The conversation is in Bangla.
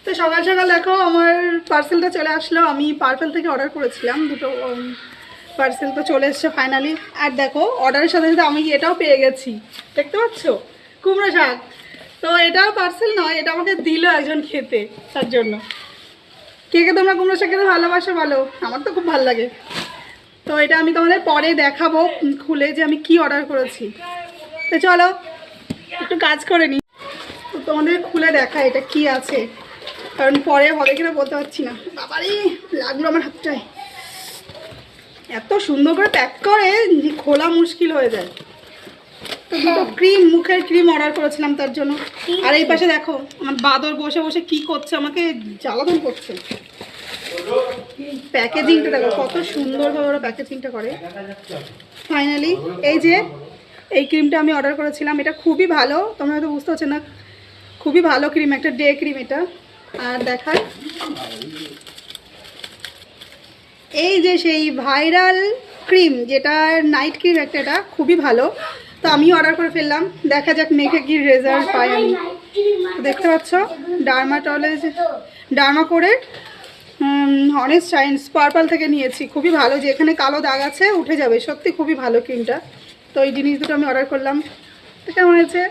তো সকাল সকাল দেখো আমার পার্সেলটা চলে আসলো। আমি পার্পেল থেকে অর্ডার করেছিলাম দুটো পার্সেল, তো চলে এসছে ফাইনালি। আর দেখো অর্ডারের সাথে সাথে আমি এটাও পেয়ে গেছি, দেখতে পাচ্ছ, কুমড়ো শাক। তো এটাও পার্সেল নয়, এটা আমাকে দিল একজন খেতে, তার জন্য। কে কে তোমরা কুমড়ো শাক খেতে ভালোবাসো বলো? আমার তো খুব ভালো লাগে। তো এটা আমি তোমাদের পরে দেখাবো খুলে যে আমি কি অর্ডার করেছি। তো চলো একটু কাজ করে নিই, তো তোমাদের খুলে দেখা এটা কি আছে, কারণ পরে হবে কিনা বলতে পারছি না। বাবারে লাগলো আমার হাতটায়, এত সুন্দর করে প্যাক করে যে খোলা মুশকিল হয়ে যায়। তো দুটো ক্রিম, মুখের ক্রিম অর্ডার করেছিলাম তার জন্য। আর এই পাশে দেখো আমার বাদর বসে বসে কি করছে, আমাকে জ্বালাতন করছে। প্যাকেজিংটা দেখো কত সুন্দরভাবে ওরা প্যাকেজিংটা করে। ফাইনালি এই যে এই ক্রিমটা আমি অর্ডার করেছিলাম, এটা খুবই ভালো, তোমরা হয়তো বুঝতে পারছো না, খুবই ভালো ক্রিম, একটা ডে ক্রিম এটা। আর দেখায় এই যে সেই ভাইরাল ক্রিম, যেটা নাইট ক্রিম একটা, এটা খুবই ভালো। তো আমি অর্ডার করে ফেললাম, দেখা যাক মেখে কি রেজাল্ট পাই আমি। দেখতে পাচ্ছ ডার্মাকোরের অনেস্ট সায়েন্স পার্পল থেকে নিয়েছি, খুবই ভালো। যে এখানে কালো দাগ আছে উঠে যাবে, সত্যি খুবই ভালো ক্রিমটা। তো এই জিনিস দুটো আমি অর্ডার করলাম, তো কেমন হয়েছে?